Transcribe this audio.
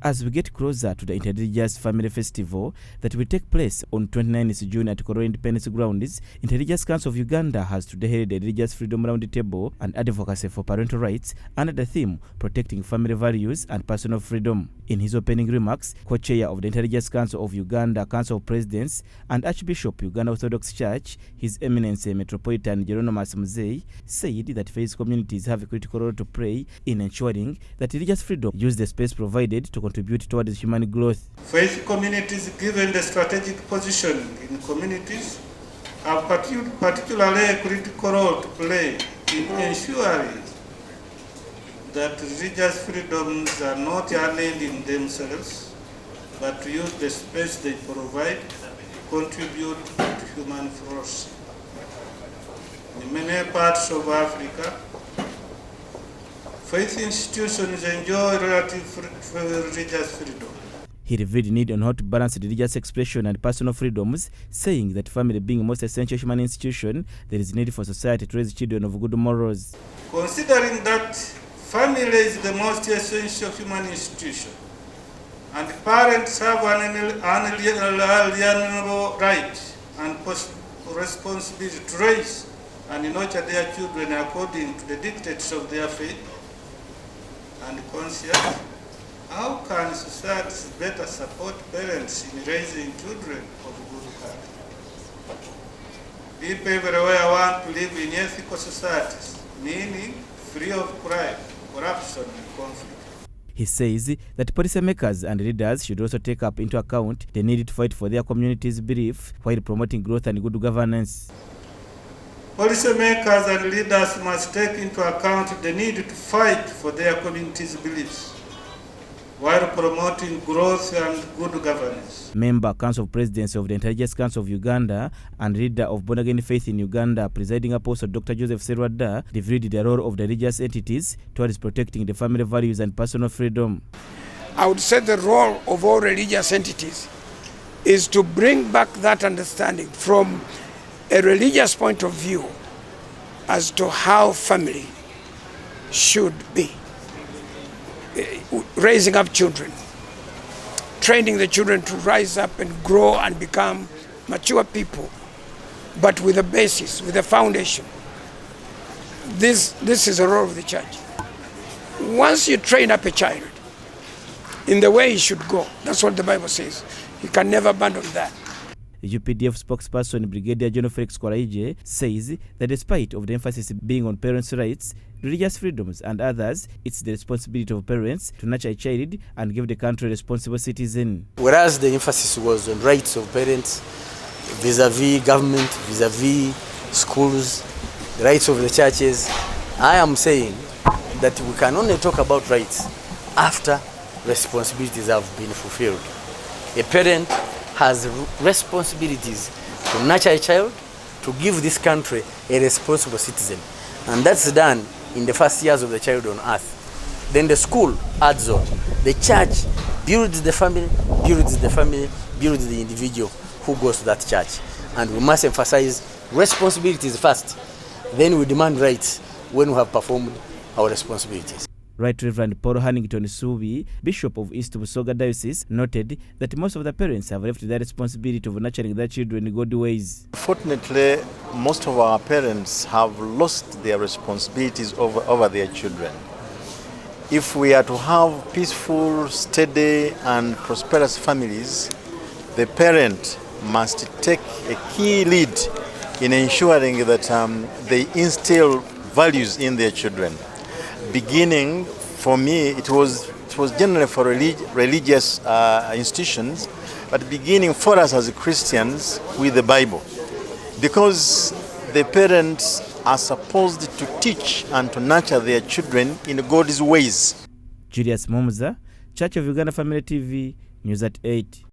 as we get closer to the Interreligious Family Festival that will take place on 29th June at Koro Independence Grounds, Interreligious Council of Uganda has today held a Religious Freedom Roundtable and advocacy for parental rights under the theme Protecting Family Values and Personal Freedom. In his opening remarks, co-chair of the Interreligious Council of Uganda, Council of Presidents, and Archbishop, Uganda Orthodox Church, His Eminence Metropolitan Jeronimus Muzei, said that faith communities have a critical role to play in ensuring that religious freedom use the space provided to contribute towards human growth. Faith communities, given the strategic position in communities, have particularly a critical role to play in ensuring that religious freedoms are not earned in themselves, but to use the space they provide to contribute to human flourishing. In many parts of Africa, faith institutions enjoy relative religious freedom. He revealed the need on how to balance religious expression and personal freedoms, saying that family being the most essential human institution, there is need for society to raise children of good morals. Considering that family is the most essential human institution, and parents have an inalienable right and responsibility to raise and nurture their children according to the dictates of their faith and conscience, how can society better support parents in raising children of good character? People everywhere want to live in ethical societies, meaning free of crime, corruption, and conflict. He says that policymakers and leaders should also take up into account the need to fight for their community's belief while promoting growth and good governance. Policymakers and leaders must take into account the need to fight for their community's beliefs while promoting growth and good governance. Member Council of Presidents of the Interreligious Council of Uganda and leader of Born Again Faith in Uganda, presiding apostle Dr. Joseph Serwadda, revealed the role of the religious entities towards protecting the family values and personal freedom. I would say the role of all religious entities is to bring back that understanding from a religious point of view as to how family should be. Raising up children, training the children to rise up and grow and become mature people, but with a basis, with a foundation. This is a role of the church. Once you train up a child in the way he should go, that's what the Bible says, you can never abandon that. The UPDF spokesperson Brigadier General Felix Kwaraije says that despite of the emphasis being on parents' rights, religious freedoms and others, it's the responsibility of parents to nurture a child and give the country a responsible citizen. Whereas the emphasis was on rights of parents vis-a-vis government, vis-a-vis schools, the rights of the churches, I am saying that we can only talk about rights after responsibilities have been fulfilled. A parent has responsibilities to nurture a child, to give this country a responsible citizen. And that's done in the first years of the child on earth. Then the school adds on. The church builds the family, builds the individual who goes to that church. And we must emphasize responsibilities first. Then we demand rights when we have performed our responsibilities. Right Reverend Paul Hannington Subi, Bishop of East Busoga Diocese, noted that most of the parents have left their responsibility of nurturing their children in good ways. Fortunately, most of our parents have lost their responsibilities over their children. If we are to have peaceful, steady, and prosperous families, the parent must take a key lead in ensuring that they instill values in their children. Beginning, for me, it was generally for religious institutions, but beginning for us as Christians with the Bible. Because the parents are supposed to teach and to nurture their children in God's ways. Julius Momza, Church of Uganda Family TV, News at 8.